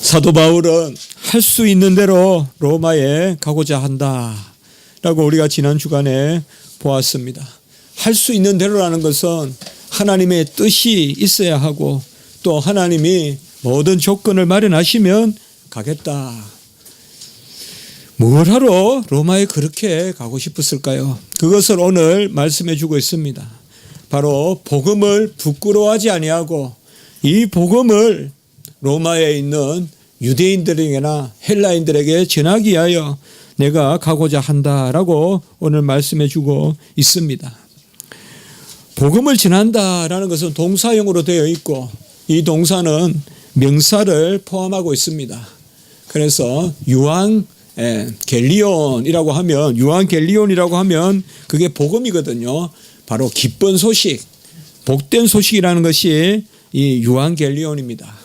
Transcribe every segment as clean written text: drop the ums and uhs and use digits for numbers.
사도 바울은 할 수 있는 대로 로마에 가고자 한다라고 우리가 지난 주간에 보았습니다. 할 수 있는 대로라는 것은 하나님의 뜻이 있어야 하고 또 하나님이 모든 조건을 마련하시면 가겠다. 뭘 하러 로마에 그렇게 가고 싶었을까요? 그것을 오늘 말씀해 주고 있습니다. 바로 복음을 부끄러워하지 아니하고 이 복음을 로마에 있는 유대인들에게나 헬라인들에게 전하기 위하여 내가 가고자 한다라고 오늘 말씀해 주고 있습니다. 복음을 전한다라는 것은 동사형으로 되어 있고 이 동사는 명사를 포함하고 있습니다. 그래서 유앙겔리온이라고 하면 그게 복음이거든요. 바로 기쁜 소식, 복된 소식이라는 것이 이 유앙겔리온입니다.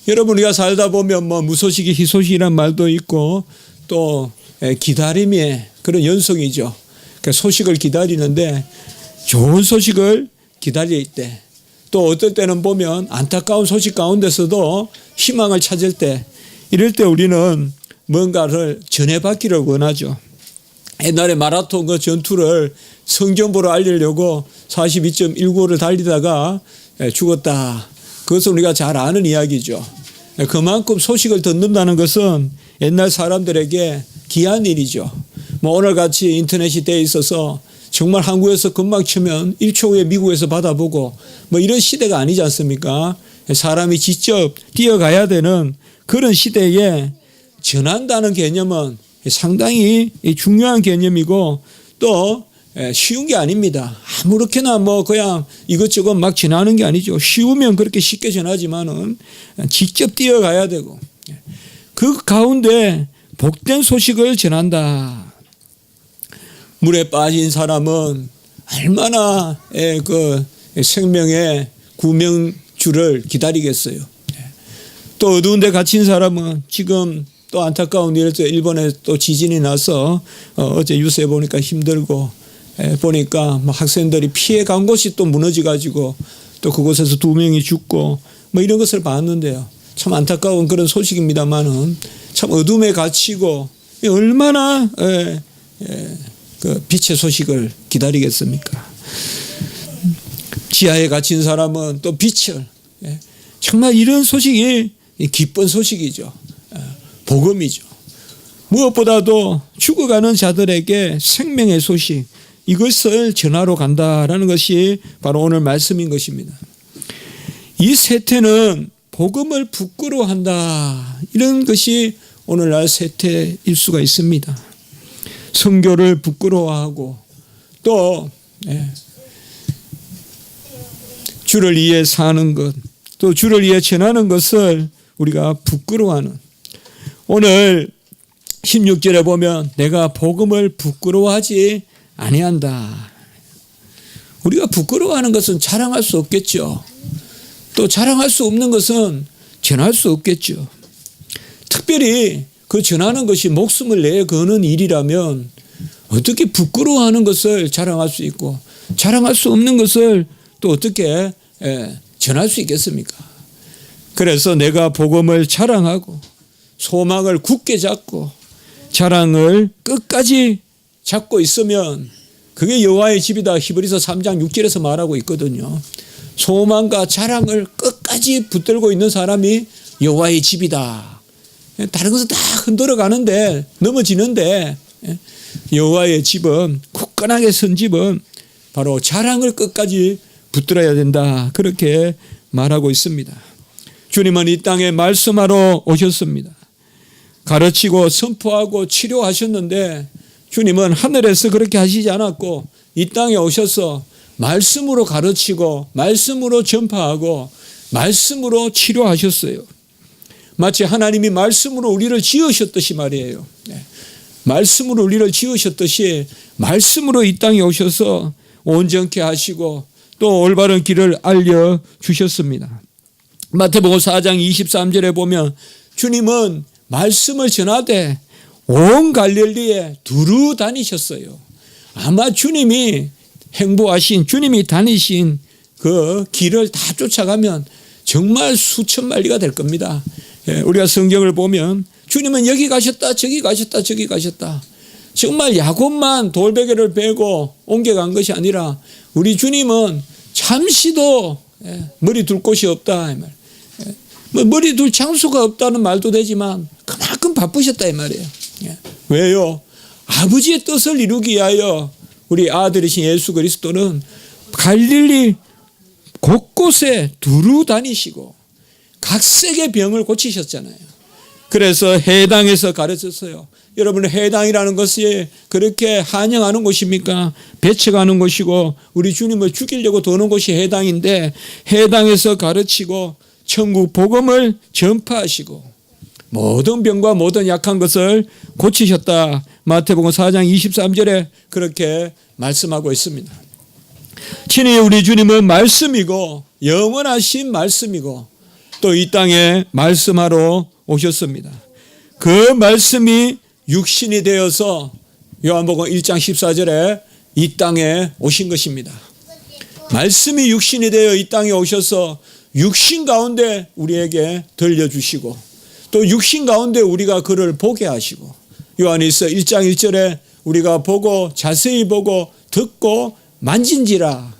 여러분, 우리가 살다 보면 무소식이 희소식이란 말도 있고 또 기다림의 그런 연속이죠. 그러니까 소식을 기다리는데 좋은 소식을 기다릴 때, 또 어떨 때는 보면 안타까운 소식 가운데서도 희망을 찾을 때, 이럴 때 우리는 뭔가를 전해받기를 원하죠. 옛날에 마라톤 그 전투를 성경보로 알리려고 42.195를 달리다가 죽었다. 그것은 우리가 잘 아는 이야기죠. 그만큼 소식을 듣는다는 것은 옛날 사람들에게 귀한 일이죠. 오늘같이 인터넷이 돼 있어서 정말 한국에서 금방 치면 1초 후에 미국에서 받아보고 이런 시대가 아니지 않습니까? 사람이 직접 뛰어가야 되는 그런 시대에 전한다는 개념은 상당히 중요한 개념이고 또 쉬운 게 아닙니다. 아무렇게나 그냥 이것저것 막 전하는 게 아니죠. 쉬우면 그렇게 쉽게 전하지만은 직접 뛰어가야 되고 그 가운데 복된 소식을 전한다. 물에 빠진 사람은 얼마나 그 생명의 구명주를 기다리겠어요. 또 어두운 데 갇힌 사람은 지금 또 안타까운 일에서 일본에 또 지진이 나서 어제 뉴스에 보니까 힘들고 보니까 학생들이 피해 간 곳이 또 무너져 가지고 또 그곳에서 2명이 죽고 이런 것을 봤는데요. 참 안타까운 그런 소식입니다만은 참 어둠에 갇히고 얼마나 그 빛의 소식을 기다리겠습니까? 지하에 갇힌 사람은 또 빛을, 정말 이런 소식이 기쁜 소식이죠. 복음이죠. 무엇보다도 죽어가는 자들에게 생명의 소식, 이것을 전하러 간다라는 것이 바로 오늘 말씀인 것입니다. 이 세태는 복음을 부끄러워한다, 이런 것이 오늘날 세태일 수가 있습니다. 선교를 부끄러워하고 또 주를 위해 사는 것, 또 주를 위해 전하는 것을 우리가 부끄러워하는, 오늘 16절에 보면 내가 복음을 부끄러워하지 아니한다. 우리가 부끄러워하는 것은 자랑할 수 없겠죠. 또 자랑할 수 없는 것은 전할 수 없겠죠. 특별히 그 전하는 것이 목숨을 내 거는 일이라면 어떻게 부끄러워하는 것을 자랑할 수 있고 자랑할 수 없는 것을 또 어떻게 전할 수 있겠습니까? 그래서 내가 복음을 자랑하고 소망을 굳게 잡고 자랑을 끝까지 잡고 있으면 그게 여호와의 집이다. 히브리서 3장 6절에서 말하고 있거든요. 소망과 자랑을 끝까지 붙들고 있는 사람이 여호와의 집이다. 다른 것은 다 흔들어 가는데 넘어지는데 여호와의 집은, 굳건하게 선 집은 바로 자랑을 끝까지 붙들어야 된다. 그렇게 말하고 있습니다. 주님은 이 땅에 말씀하러 오셨습니다. 가르치고 선포하고 치료하셨는데 주님은 하늘에서 그렇게 하시지 않았고 이 땅에 오셔서 말씀으로 가르치고 말씀으로 전파하고 말씀으로 치료하셨어요. 마치 하나님이 말씀으로 우리를 지으셨듯이 말이에요. 말씀으로 우리를 지으셨듯이 말씀으로 이 땅에 오셔서 온전케 하시고 또 올바른 길을 알려주셨습니다. 마태복음 4장 23절에 보면 주님은 말씀을 전하되 온 갈릴리에 두루 다니셨어요. 아마 주님이 행보하신, 주님이 다니신 그 길을 다 쫓아가면 정말 수천 마리가 될 겁니다. 우리가 성경을 보면 주님은 여기 가셨다 저기 가셨다 저기 가셨다. 정말 야곱만 돌베개를 베고 옮겨간 것이 아니라 우리 주님은 잠시도 머리 둘 곳이 없다. 뭐 머리 둘 장소가 없다는 말도 되지만 그만큼 바쁘셨다 이 말이에요. 왜요? 아버지의 뜻을 이루기 위하여 우리 아들이신 예수 그리스도는 갈릴리 곳곳에 두루 다니시고 각색의 병을 고치셨잖아요. 그래서 해당에서 가르쳤어요. 여러분, 해당이라는 것이 그렇게 한영하는 곳입니까? 배척하는 곳이고 우리 주님을 죽이려고 도는 곳이 해당인데, 해당에서 가르치고 천국 복음을 전파하시고 모든 병과 모든 약한 것을 고치셨다. 마태복음 4장 23절에 그렇게 말씀하고 있습니다. 친히 우리 주님은 말씀이고 영원하신 말씀이고 또 이 땅에 말씀하러 오셨습니다. 그 말씀이 육신이 되어서 요한복음 1장 14절에 이 땅에 오신 것입니다. 말씀이 육신이 되어 이 땅에 오셔서 육신 가운데 우리에게 들려주시고 또 육신 가운데 우리가 그를 보게 하시고, 요한일서 1장 1절에 우리가 보고 자세히 보고 듣고 만진지라.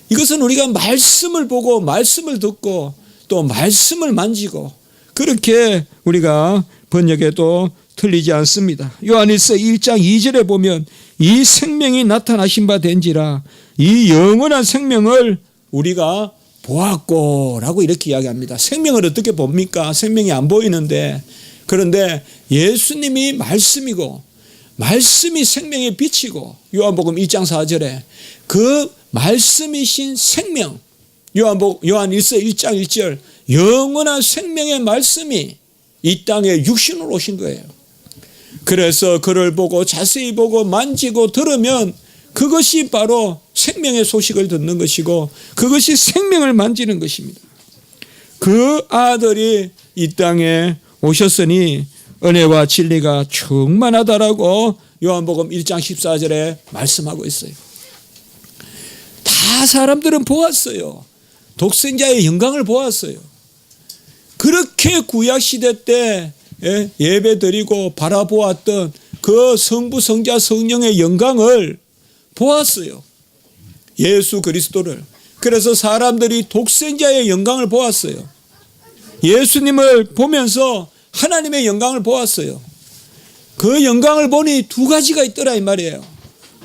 이것은 우리가 말씀을 보고 말씀을 듣고 또 말씀을 만지고 그렇게 우리가 번역해도 틀리지 않습니다. 요한일서 1장 2절에 보면 이 생명이 나타나신 바 된지라, 이 영원한 생명을 우리가 보았고 라고 이렇게 이야기합니다. 생명을 어떻게 봅니까? 생명이 안 보이는데, 그런데 예수님이 말씀이고 말씀이 생명의 빛이고 요한복음 1장 4절에 그 말씀이신 생명, 요한일서 1장 1절 영원한 생명의 말씀이 이 땅에 육신으로 오신 거예요. 그래서 그를 보고 자세히 보고 만지고 들으면 그것이 바로 생명의 소식을 듣는 것이고 그것이 생명을 만지는 것입니다. 그 아들이 이 땅에 오셨으니 은혜와 진리가 충만하다라고 요한복음 1장 14절에 말씀하고 있어요. 다 사람들은 보았어요. 독생자의 영광을 보았어요. 그렇게 구약시대 때 예배 드리고 바라보았던 그 성부 성자 성령의 영광을 보았어요. 예수 그리스도를. 그래서 사람들이 독생자의 영광을 보았어요. 예수님을 보면서 하나님의 영광을 보았어요. 그 영광을 보니 두 가지가 있더라 이 말이에요.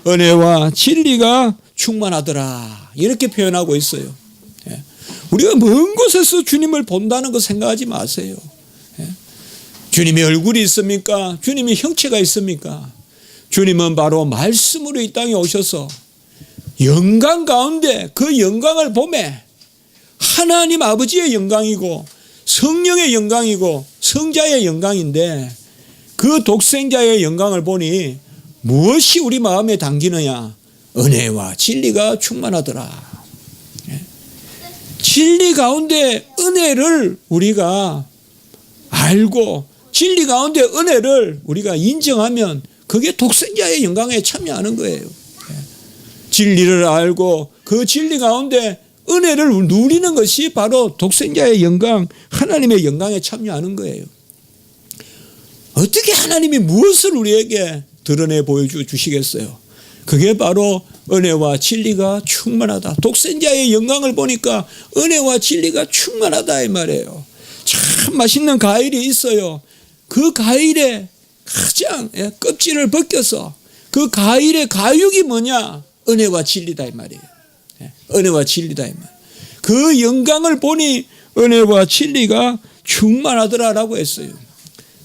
은혜와 진리가 충만하더라 이렇게 표현하고 있어요. 우리가 먼 곳에서 주님을 본다는 거 생각하지 마세요. 주님의 얼굴이 있습니까? 주님의 형체가 있습니까? 주님은 바로 말씀으로 이 땅에 오셔서 영광 가운데 그 영광을 보매 하나님 아버지의 영광이고 성령의 영광이고 성자의 영광인데, 그 독생자의 영광을 보니 무엇이 우리 마음에 담기느냐? 은혜와 진리가 충만하더라. 진리 가운데 은혜를 우리가 알고 진리 가운데 은혜를 우리가 인정하면 그게 독생자의 영광에 참여하는 거예요. 진리를 알고 그 진리 가운데 은혜를 누리는 것이 바로 독생자의 영광, 하나님의 영광에 참여하는 거예요. 어떻게 하나님이 무엇을 우리에게 드러내 보여주시겠어요? 그게 바로 은혜와 진리가 충만하다. 독생자의 영광을 보니까 은혜와 진리가 충만하다 이 말이에요. 참 맛있는 과일이 있어요. 그 과일의 가장 껍질을 벗겨서 그 과일의 가육이 뭐냐? 은혜와 진리다 이 말이에요. 은혜와 진리다 이 말. 그 영광을 보니 은혜와 진리가 충만하더라라고 했어요.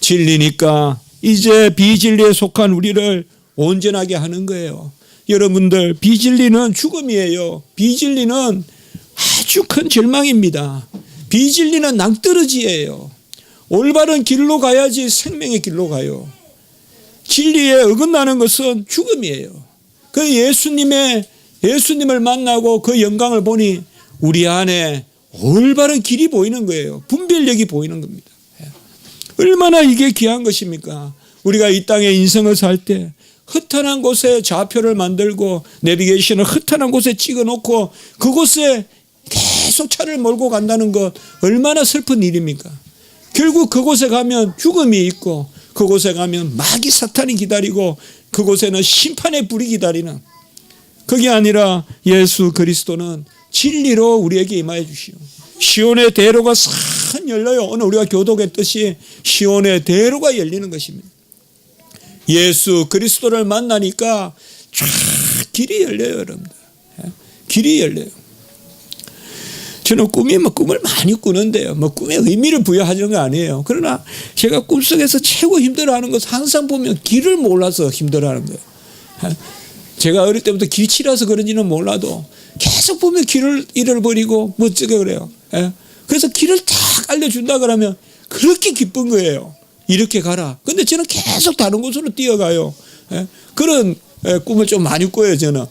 진리니까 이제 비진리에 속한 우리를 온전하게 하는 거예요. 여러분들, 비진리는 죽음이에요. 비진리는 아주 큰 절망입니다. 비진리는 낭떠러지예요. 올바른 길로 가야지 생명의 길로 가요. 진리에 어긋나는 것은 죽음이에요. 그 예수님을 만나고 그 영광을 보니 우리 안에 올바른 길이 보이는 거예요. 분별력이 보이는 겁니다. 얼마나 이게 귀한 것입니까? 우리가 이 땅에 인생을 살 때 흩어난 곳에 좌표를 만들고 내비게이션을 흩어난 곳에 찍어놓고 그곳에 계속 차를 몰고 간다는 것 얼마나 슬픈 일입니까? 결국 그곳에 가면 죽음이 있고 그곳에 가면 마귀 사탄이 기다리고 그곳에는 심판의 불이 기다리는, 그게 아니라 예수 그리스도는 진리로 우리에게 임하여 주시오. 시온의 대로가 싹 열려요. 오늘 우리가 교독했듯이 시온의 대로가 열리는 것입니다. 예수 그리스도를 만나니까 쫙 길이 열려요, 여러분들. 길이 열려요. 저는 꿈을 많이 꾸는데요. 꿈에 의미를 부여하는 거 아니에요. 그러나 제가 꿈속에서 최고 힘들어하는 것은 항상 보면 길을 몰라서 힘들어하는 거예요. 제가 어릴 때부터 길치라서 그런지는 몰라도 계속 보면 길을 잃어버리고 멋지게 그래요. 그래서 길을 딱 알려준다 그러면 그렇게 기쁜 거예요. 이렇게 가라. 근데 저는 계속 다른 곳으로 뛰어가요. 그런 꿈을 좀 많이 꿔요, 저는.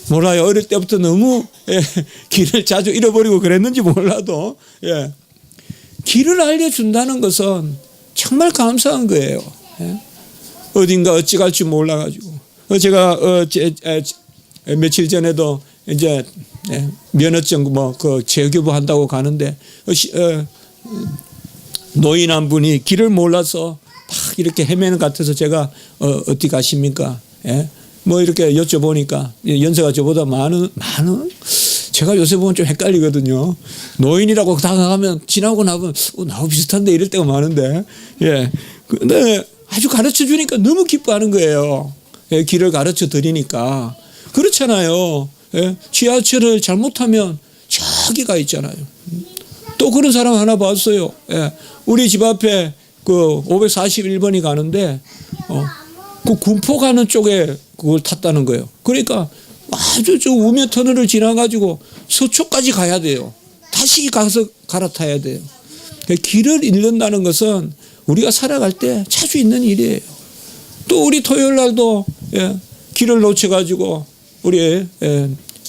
몰라요. 어릴 때부터 너무 길을 자주 잃어버리고 그랬는지 몰라도 길을 알려준다는 것은 정말 감사한 거예요. 어딘가 어찌 갈지 몰라가지고. 제가 며칠 전에도 이제 면허증 그 재교부 한다고 가는데 노인 한 분이 길을 몰라서 막 이렇게 헤매는 것 같아서 제가 어디 가십니까? 이렇게 여쭤보니까 연세가 저보다 많은 제가 요새 보면 좀 헷갈리거든요. 노인이라고 다가가면 지나고 나면 나하고 비슷한데 이럴 때가 많은데 근데 아주 가르쳐 주니까 너무 기뻐하는 거예요. 길을 가르쳐 드리니까. 그렇잖아요. 지하철을 잘못하면 저기가 있잖아요. 또 그런 사람 하나 봤어요. 우리 집 앞에 그 541번이 가는데 그 군포 가는 쪽에 그걸 탔다는 거예요. 그러니까 아주 저 우면 터널을 지나가지고 서초까지 가야 돼요. 다시 가서 갈아타야 돼요. 길을 잃는다는 것은 우리가 살아갈 때 자주 있는 일이에요. 또 우리 토요일 날도 길을 놓쳐가지고 우리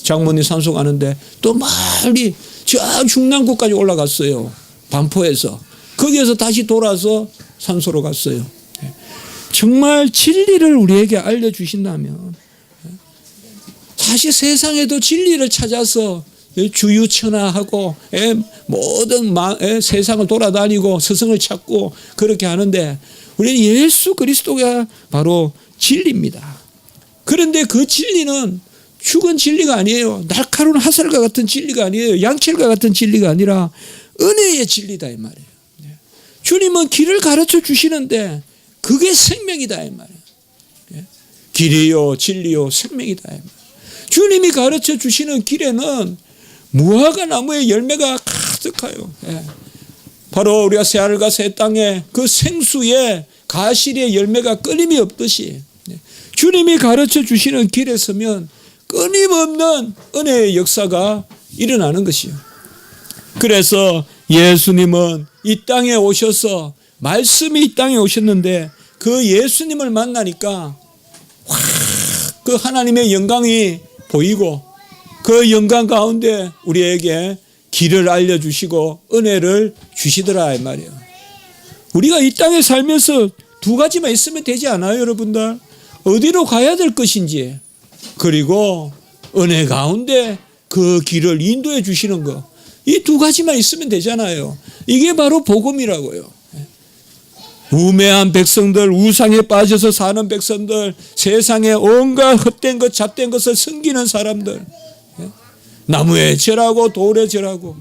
장모님 산소 가는데 또 멀리 저 중남구까지 올라갔어요. 반포에서. 거기에서 다시 돌아서 산소로 갔어요. 정말 진리를 우리에게 알려주신다면 다시 세상에도 진리를 찾아서 주유천하하고 모든 세상을 돌아다니고 스승을 찾고 그렇게 하는데 우리는 예수 그리스도가 바로 진리입니다. 그런데 그 진리는 죽은 진리가 아니에요. 날카로운 화살과 같은 진리가 아니에요. 양철과 같은 진리가 아니라 은혜의 진리다 이 말이에요. 주님은 길을 가르쳐 주시는데 그게 생명이다 이 말이에요. 길이요 진리요 생명이다 이 말이에요. 주님이 가르쳐 주시는 길에는 무화과 나무의 열매가 가득해요. 바로 우리가 새하늘과 새 땅에 그 생수의 가시리의 열매가 끊임이 없듯이 주님이 가르쳐 주시는 길에 서면 끊임없는 은혜의 역사가 일어나는 것이요. 그래서 예수님은 이 땅에 오셔서 말씀이 이 땅에 오셨는데 그 예수님을 만나니까 그 하나님의 영광이 보이고 그 영광 가운데 우리에게 길을 알려주시고 은혜를 주시더라 이 말이에요. 우리가 이 땅에 살면서 두 가지만 있으면 되지 않아요, 여러분들? 어디로 가야 될 것인지 그리고 은혜 가운데 그 길을 인도해 주시는 것, 이 두 가지만 있으면 되잖아요. 이게 바로 복음이라고요. 우매한 백성들, 우상에 빠져서 사는 백성들, 세상에 온갖 헛된 것, 잡된 것을 섬기는 사람들, 나무에 절하고 돌에 절하고,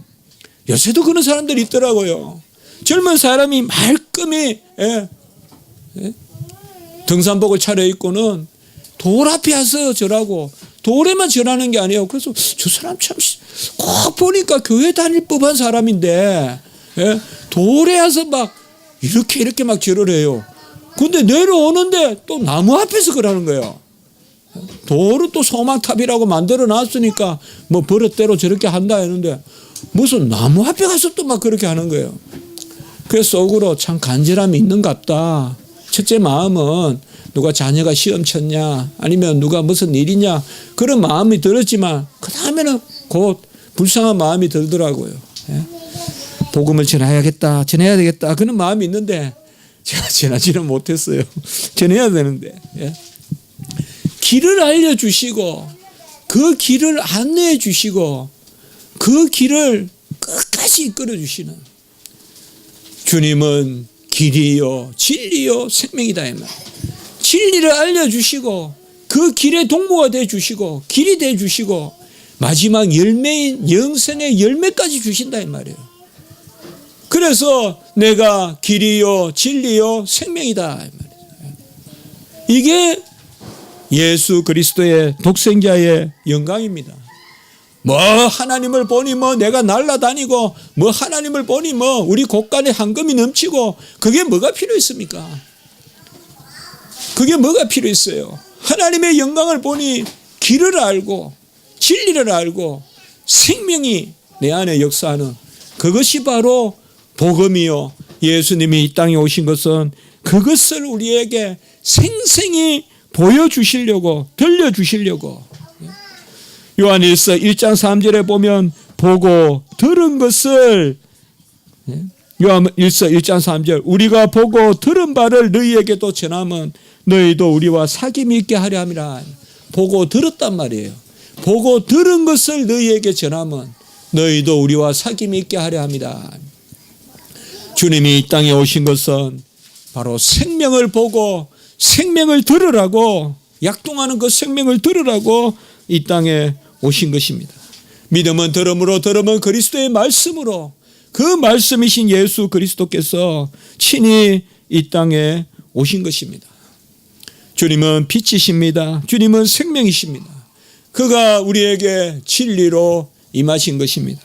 요새도 그런 사람들이 있더라고요. 젊은 사람이 말끔히 등산복을 차려입고는 돌 앞에 와서 절하고 돌에만 절하는 게 아니에요. 그래서 저 사람 참 꼭 보니까 교회 다닐 법한 사람인데 돌에 와서 막 이렇게 막 절을 해요. 근데 내려오는데 또 나무 앞에서 그러는 거예요. 돌은 또 소망탑이라고 만들어 놨으니까 뭐 버릇대로 저렇게 한다 했는데 무슨 나무 앞에 가서 또 막 그렇게 하는 거예요. 그래서 속으로 참 간절함이 있는갑다. 첫째 마음은 누가 자녀가 시험 쳤냐 아니면 누가 무슨 일이냐 그런 마음이 들었지만 그 다음에는 곧 불쌍한 마음이 들더라고요. 복음을 전해야 되겠다 그런 마음이 있는데 제가 전하지는 못했어요. 전해야 되는데 길을 알려주시고 그 길을 안내해 주시고 그 길을 끝까지 이끌어 주시는 주님은 길이요 진리요 생명이다 이 말. 진리를 알려주시고 그 길의 동무가 되어주시고 길이 되어주시고 마지막 열매인 영생의 열매까지 주신다 이 말이에요. 그래서 내가 길이요 진리요 생명이다 이 말이에요. 이게 예수 그리스도의 독생자의 영광입니다. 뭐 하나님을 보니 뭐 내가 날아다니고 뭐 하나님을 보니 뭐 우리 곳간에 황금이 넘치고 그게 뭐가 필요했습니까? 그게 뭐가 필요했어요? 하나님의 영광을 보니 길을 알고 진리를 알고 생명이 내 안에 역사하는 그것이 바로 복음이요. 예수님이 이 땅에 오신 것은 그것을 우리에게 생생히 보여주시려고 들려주시려고. 요한일서 1장 3절에 보면 보고 들은 것을 요한일서 1장 3절 우리가 보고 들은 바를 너희에게도 전하면 너희도 우리와 사귐이 있게 하려 함이라. 보고 들었단 말이에요. 보고 들은 것을 너희에게 전하면 너희도 우리와 사귐이 있게 하려 합니다. 주님이 이 땅에 오신 것은 바로 생명을 보고 생명을 들으라고 약동하는 그 생명을 들으라고 이 땅에 오신 것입니다. 믿음은 들음으로 들음은 그리스도의 말씀으로 그 말씀이신 예수 그리스도께서 친히 이 땅에 오신 것입니다. 주님은 빛이십니다. 주님은 생명이십니다. 그가 우리에게 진리로 임하신 것입니다.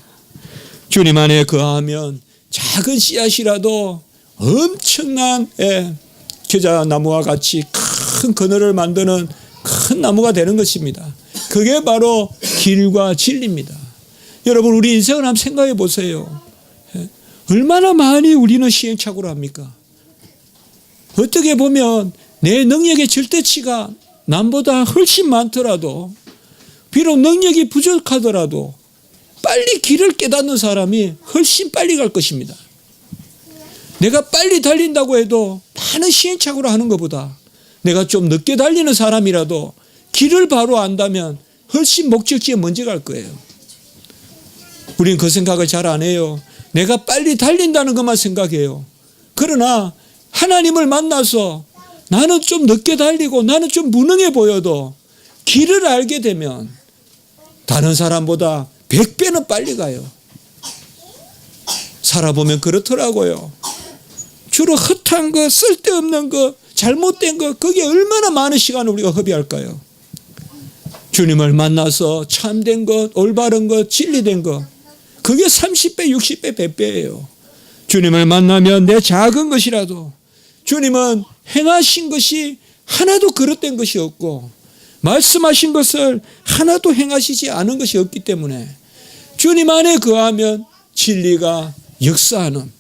주님 안에 거하면 작은 씨앗이라도 엄청난 겨자나무와 같이 큰 그늘을 만드는 큰 나무가 되는 것입니다. 그게 바로 길과 진리입니다. 여러분 우리 인생을 한번 생각해 보세요. 얼마나 많이 우리는 시행착오를 합니까? 어떻게 보면 내 능력의 절대치가 남보다 훨씬 많더라도 비록 능력이 부족하더라도 빨리 길을 깨닫는 사람이 훨씬 빨리 갈 것입니다. 내가 빨리 달린다고 해도 많은 시행착오를 하는 것보다 내가 좀 늦게 달리는 사람이라도 길을 바로 안다면 훨씬 목적지에 먼저 갈 거예요. 우리는 그 생각을 잘 안 해요. 내가 빨리 달린다는 것만 생각해요. 그러나 하나님을 만나서 나는 좀 늦게 달리고 나는 좀 무능해 보여도 길을 알게 되면 다른 사람보다 100배는 빨리 가요. 살아보면 그렇더라고요. 주로 헛한 거, 쓸데없는 거, 잘못된 거, 거기에 얼마나 많은 시간을 우리가 허비할까요? 주님을 만나서 참된 것, 올바른 것, 진리된 것, 그게 30배, 60배, 100배예요. 주님을 만나면 내 작은 것이라도 주님은 행하신 것이 하나도 그릇된 것이 없고 말씀하신 것을 하나도 행하시지 않은 것이 없기 때문에 주님 안에 거하면 진리가 역사하는,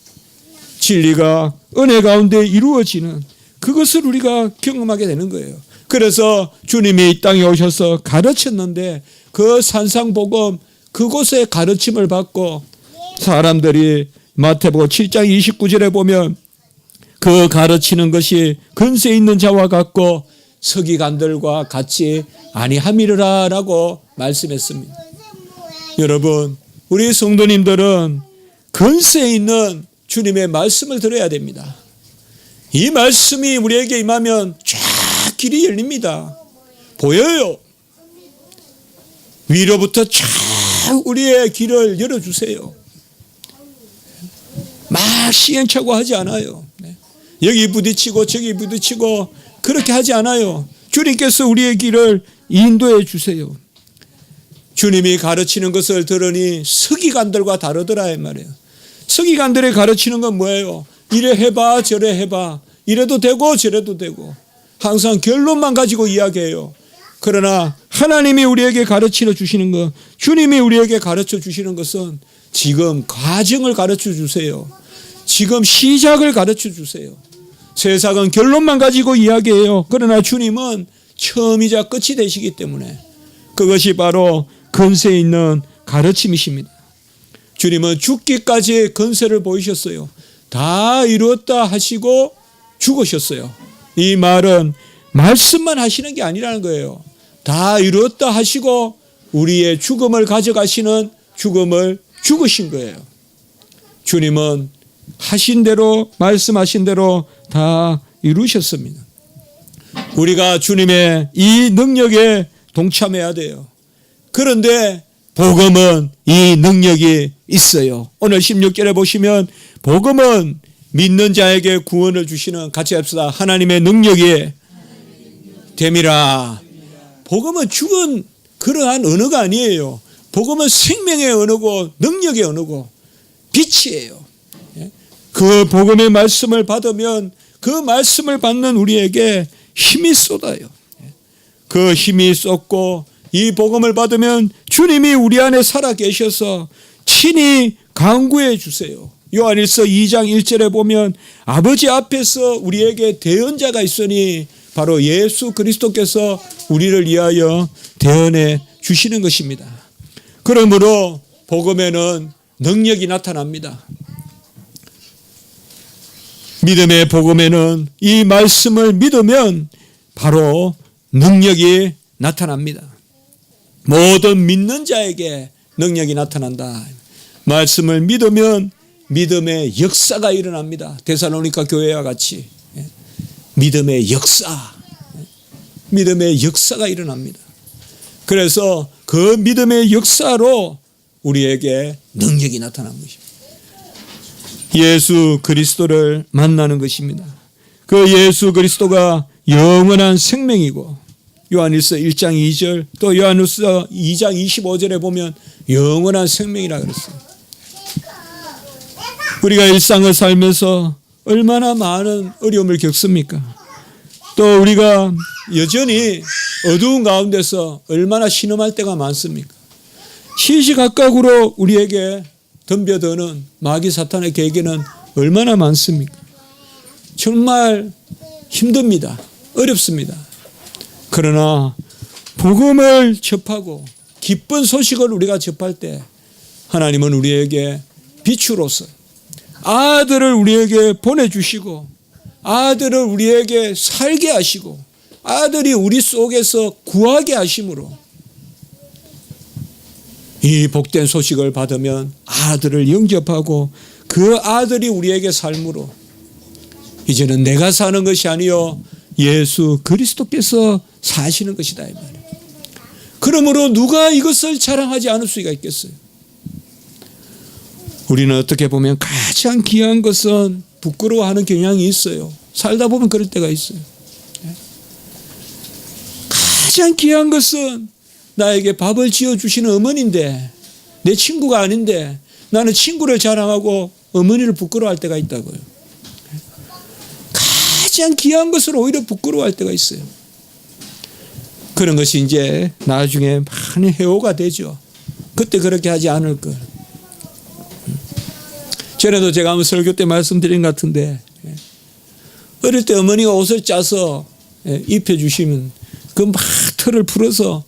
진리가 은혜 가운데 이루어지는 그것을 우리가 경험하게 되는 거예요. 그래서 주님이 이 땅에 오셔서 가르쳤는데 그 산상복음 그곳에 가르침을 받고 사람들이 마태복음 7장 29절에 보면 그 가르치는 것이 근세 있는 자와 같고 서기관들과 같이 아니함이라 라고 말씀했습니다. 여러분 우리 성도님들은 근세 있는 주님의 말씀을 들어야 됩니다. 이 말씀이 우리에게 임하면 쫙 길이 열립니다. 보여요. 위로부터 쫙 우리의 길을 열어주세요. 막 시행착오 하지 않아요. 여기 부딪히고 저기 부딪히고 그렇게 하지 않아요. 주님께서 우리의 길을 인도해 주세요. 주님이 가르치는 것을 들으니 서기관들과 다르더라 이 말이에요. 서기관들이 가르치는 건 뭐예요? 이래 해봐 저래 해봐 이래도 되고 저래도 되고 항상 결론만 가지고 이야기해요. 그러나 하나님이 우리에게 가르쳐 주시는 것, 주님이 우리에게 가르쳐 주시는 것은 지금 과정을 가르쳐 주세요. 지금 시작을 가르쳐 주세요. 세상은 결론만 가지고 이야기해요. 그러나 주님은 처음이자 끝이 되시기 때문에 그것이 바로 근세 있는 가르침이십니다. 주님은 죽기까지 근세를 보이셨어요. 다 이루었다 하시고 죽으셨어요. 이 말은 말씀만 하시는 게 아니라는 거예요. 다 이루었다 하시고 우리의 죽음을 가져가시는 죽음을 죽으신 거예요. 주님은 하신 대로 말씀하신 대로 다 이루셨습니다. 우리가 주님의 이 능력에 동참해야 돼요. 그런데 복음은 이 능력이 있어요. 오늘 16절에 보시면 복음은 믿는 자에게 구원을 주시는, 같이 합시다, 하나님의 능력이 됨이라. 복음은 죽은 그러한 언어가 아니에요. 복음은 생명의 언어고 능력의 언어고 빛이에요. 그 복음의 말씀을 받으면 그 말씀을 받는 우리에게 힘이 쏟아요. 그 힘이 쏟고 이 복음을 받으면 주님이 우리 안에 살아 계셔서 친히 강구해 주세요. 요한일서 2장 1절에 보면 아버지 앞에서 우리에게 대언자가 있으니 바로 예수 그리스도께서 우리를 위하여 대언해 주시는 것입니다. 그러므로 복음에는 능력이 나타납니다. 믿음의 복음에는 이 말씀을 믿으면 바로 능력이 나타납니다. 모든 믿는 자에게 능력이 나타난다. 말씀을 믿으면 믿음의 역사가 일어납니다. 데살로니가 교회와 같이 믿음의 역사, 믿음의 역사가 일어납니다. 그래서 그 믿음의 역사로 우리에게 능력이 나타난 것입니다. 예수 그리스도를 만나는 것입니다. 그 예수 그리스도가 영원한 생명이고 요한일서 1장 2절 또 요한일서 2장 25절에 보면 영원한 생명이라 그랬어요. 우리가 일상을 살면서 얼마나 많은 어려움을 겪습니까? 또 우리가 여전히 어두운 가운데서 얼마나 신음할 때가 많습니까? 시시각각으로 우리에게 덤벼드는 마귀 사탄의 계계는 얼마나 많습니까? 정말 힘듭니다. 어렵습니다. 그러나 복음을 접하고 기쁜 소식을 우리가 접할 때 하나님은 우리에게 빛으로서 아들을 우리에게 보내주시고 아들을 우리에게 살게 하시고 아들이 우리 속에서 구하게 하심으로 이 복된 소식을 받으면 아들을 영접하고 그 아들이 우리에게 삶으로 이제는 내가 사는 것이 아니요 예수 그리스도께서 사시는 것이다 이 말이에요. 그러므로 누가 이것을 자랑하지 않을 수가 있겠어요? 우리는 어떻게 보면 가장 귀한 것은 부끄러워하는 경향이 있어요. 살다 보면 그럴 때가 있어요. 가장 귀한 것은 나에게 밥을 지어주시는 어머니인데 내 친구가 아닌데 나는 친구를 자랑하고 어머니를 부끄러워할 때가 있다고요. 가장 귀한 것을 오히려 부끄러워할 때가 있어요. 그런 것이 이제 나중에 많이 해오가 되죠. 그때 그렇게 하지 않을 걸. 전에도 제가 한번 설교 때 말씀드린 것 같은데 어릴 때 어머니가 옷을 짜서 입혀주시면 그 막 털을 풀어서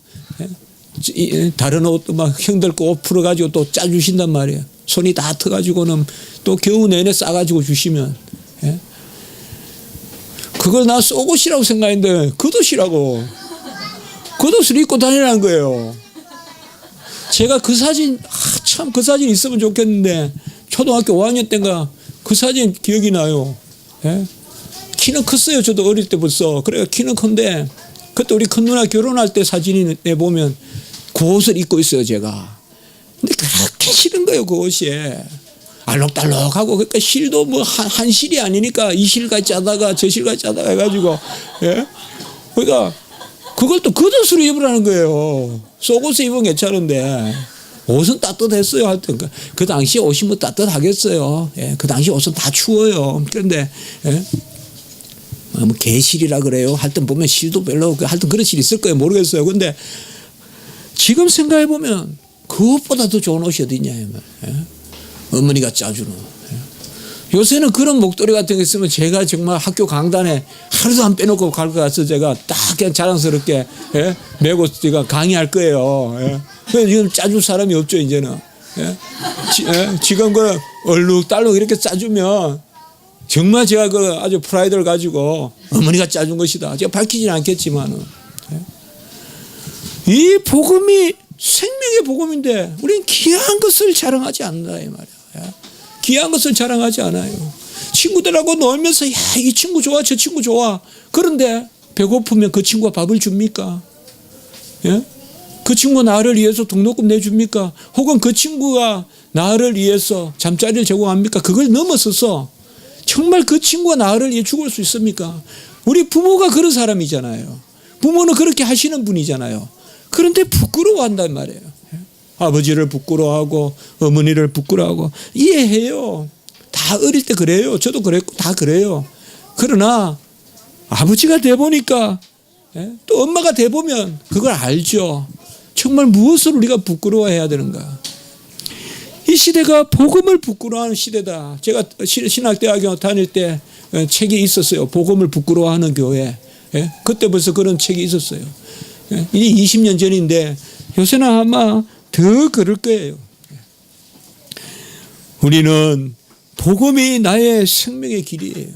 다른 옷도 막 형들 거 옷 풀어가지고 또 짜주신단 말이에요. 손이 다 터가지고는 또 겨우 내내 싸가지고 주시면 그걸 나 속옷이라고 생각했는데 겉옷이라고. 겉옷을 입고 다니라는 거예요. 제가 그 사진 참 그 사진 있으면 좋겠는데 초등학교 5학년 때인가 그 사진 기억이 나요. 키는 컸어요. 저도 어릴 때 벌써. 그래 키는 큰데 그때 우리 큰 누나 결혼할 때 사진에 보면 그 옷을 입고 있어요 제가. 근데 그렇게 싫은 거예요 그 옷이. 알록달록하고 그러니까 실도 뭐 한 실이 아니니까 이 실까지 짜다가 저 실까지 짜다가 해가지고 그러니까 그걸 또 겉옷으로 입으라는 거예요. 속옷을 입으면 괜찮은데 옷은 따뜻했어요. 하여튼 그 당시 옷이 뭐 따뜻하겠어요. 그 당시 옷은 다 추워요. 그런데 뭐 개실이라 그래요. 하여튼 보면 실도 별로 하여튼 그런 실이 있을 거예요. 모르겠어요. 근데 지금 생각해 보면 그것보다 더 좋은 옷이 어디 있냐 어머니가 짜주는. 요새는 그런 목도리 같은 거 있으면 제가 정말 학교 강단에 하루도 안 빼놓고 갈 것 같아서 제가 딱 그냥 자랑스럽게 메고 제가 강의할 거예요. 그래서 지금 짜줄 사람이 없죠 이제는. 지금 그 얼룩달룩 이렇게 짜주면 정말 제가 그 아주 프라이드를 가지고 어머니가 짜준 것이다. 제가 밝히지는 않겠지만은 이 복음이 생명의 복음인데 우리는 귀한 것을 자랑하지 않는다 이 말이야. 귀한 것을 자랑하지 않아요. 친구들하고 놀면서 야, 이 친구 좋아, 저 친구 좋아. 그런데 배고프면 그 친구가 밥을 줍니까? 예? 그 친구가 나를 위해서 등록금 내줍니까? 혹은 그 친구가 나를 위해서 잠자리를 제공합니까? 그걸 넘어서서 정말 그 친구가 나를 위해 죽을 수 있습니까? 우리 부모가 그런 사람이잖아요. 부모는 그렇게 하시는 분이잖아요. 그런데 부끄러워한단 말이에요. 아버지를 부끄러워하고 어머니를 부끄러워하고 이해해요. 다 어릴 때 그래요. 저도 그랬고 다 그래요. 그러나 아버지가 돼보니까 또 엄마가 돼보면 그걸 알죠. 정말 무엇을 우리가 부끄러워해야 되는가. 이 시대가 복음을 부끄러워하는 시대다. 제가 신학대학교 다닐 때 책이 있었어요. 복음을 부끄러워하는 교회. 그때 벌써 그런 책이 있었어요. 이제 20년 전인데 요새는 아마 더 그럴 거예요. 우리는 복음이 나의 생명의 길이에요.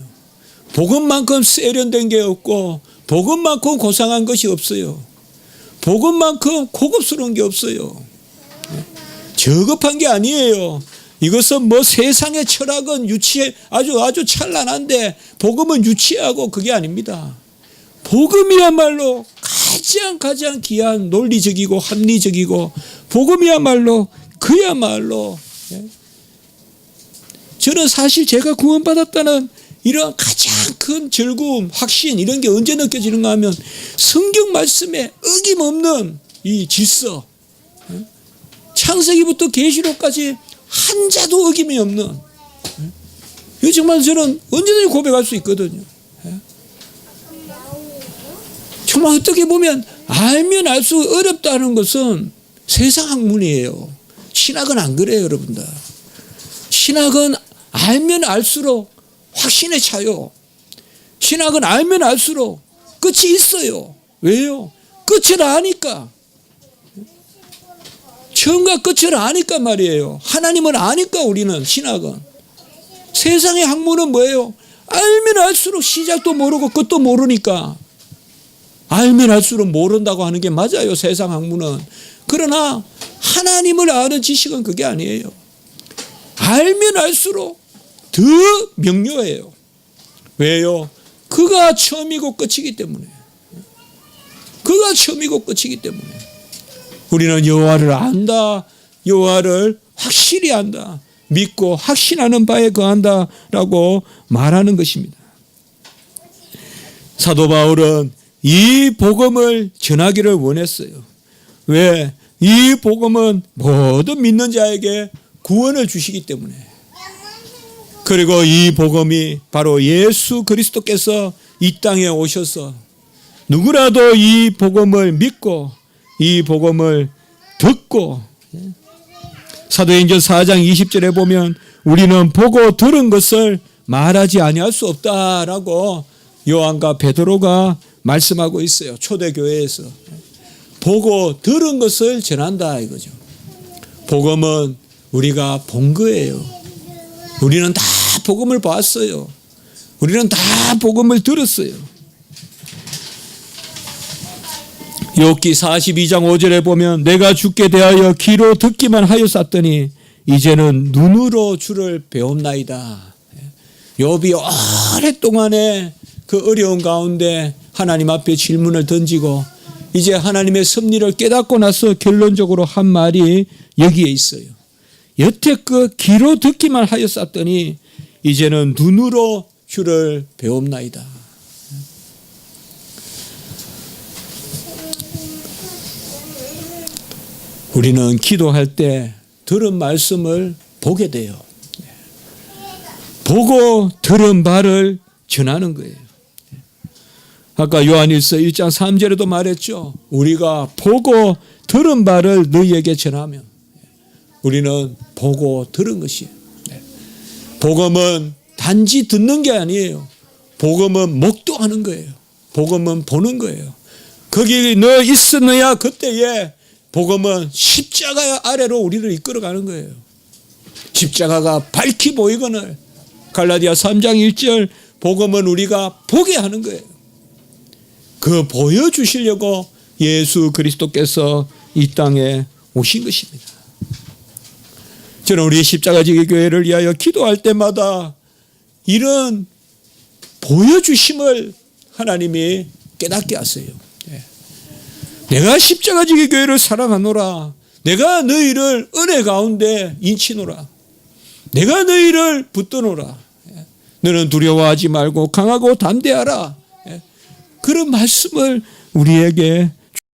복음만큼 세련된 게 없고 복음만큼 고상한 것이 없어요. 복음만큼 고급스러운 게 없어요. 저급한 게 아니에요. 이것은 뭐 세상의 철학은 유치해 아주 찬란한데 복음은 유치하고 그게 아닙니다. 복음이야말로 가장 귀한 논리적이고 합리적이고 복음이야말로 그야말로 저는 사실 제가 구원받았다는 이런 가장 큰 즐거움, 확신 이런 게 언제 느껴지는가 하면 성경 말씀에 어김없는 이 질서 창세기부터 계시록까지 한자도 어김이 없는 이거 정말 저는 언제든지 고백할 수 있거든요. 정말 어떻게 보면 알면 알수록 어렵다는 것은 세상 학문이에요. 신학은 안 그래요, 여러분들. 신학은 알면 알수록 확신에 차요. 신학은 알면 알수록 끝이 있어요. 왜요? 끝을 아니까. 처음과 끝을 아니까 말이에요. 하나님을 아니까 우리는 신학은. 세상의 학문은 뭐예요? 알면 알수록 시작도 모르고 끝도 모르니까. 알면 알수록 모른다고 하는 게 맞아요. 세상 학문은. 그러나 하나님을 아는 지식은 그게 아니에요. 알면 알수록 더 명료해요. 왜요? 그가 처음이고 끝이기 때문에. 그가 처음이고 끝이기 때문에. 우리는 여호와를 안다. 여호와를 확실히 안다. 믿고 확신하는 바에 거한다라고 말하는 것입니다. 사도 바울은 이 복음을 전하기를 원했어요. 왜? 이 복음은 모든 믿는 자에게 구원을 주시기 때문에. 그리고 이 복음이 바로 예수 그리스도께서 이 땅에 오셔서 누구라도 이 복음을 믿고 이 복음을 듣고 사도행전 4장 20절에 보면 우리는 보고 들은 것을 말하지 아니할 수 없다라고 요한과 베드로가 말씀하고 있어요. 초대교회에서. 보고 들은 것을 전한다 이거죠. 복음은 우리가 본 거예요. 우리는 다 복음을 봤어요. 우리는 다 복음을 들었어요. 욥기 42장 5절에 보면 내가 주께 대하여 귀로 듣기만 하였었더니 이제는 눈으로 주를 배움나이다. 욥이 오랫동안에 그 어려운 가운데 하나님 앞에 질문을 던지고 이제 하나님의 섭리를 깨닫고 나서 결론적으로 한 말이 여기에 있어요. 여태껏 귀로 듣기만 하였었더니 이제는 눈으로 주를 배움나이다. 우리는 기도할 때 들은 말씀을 보게 돼요. 보고 들은 바를 전하는 거예요. 아까 요한일서 1장 3절에도 말했죠. 우리가 보고 들은 바를 너희에게 전하면 우리는 보고 들은 것이에요. 복음은 단지 듣는 게 아니에요. 복음은 목도하는 거예요. 복음은 보는 거예요. 거기 너 있었느냐 그때에 복음은 십자가 아래로 우리를 이끌어가는 거예요. 십자가가 밝히 보이거늘 갈라디아 3장 1절 복음은 우리가 보게 하는 거예요. 그 보여주시려고 예수 그리스도께서 이 땅에 오신 것입니다. 저는 우리 십자가지기 교회를 위하여 기도할 때마다 이런 보여주심을 하나님이 깨닫게 하세요. 내가 십자가지기 교회를 사랑하노라. 내가 너희를 은혜 가운데 인치노라. 내가 너희를 붙드노라. 너는 두려워하지 말고 강하고 담대하라. 그런 말씀을 우리에게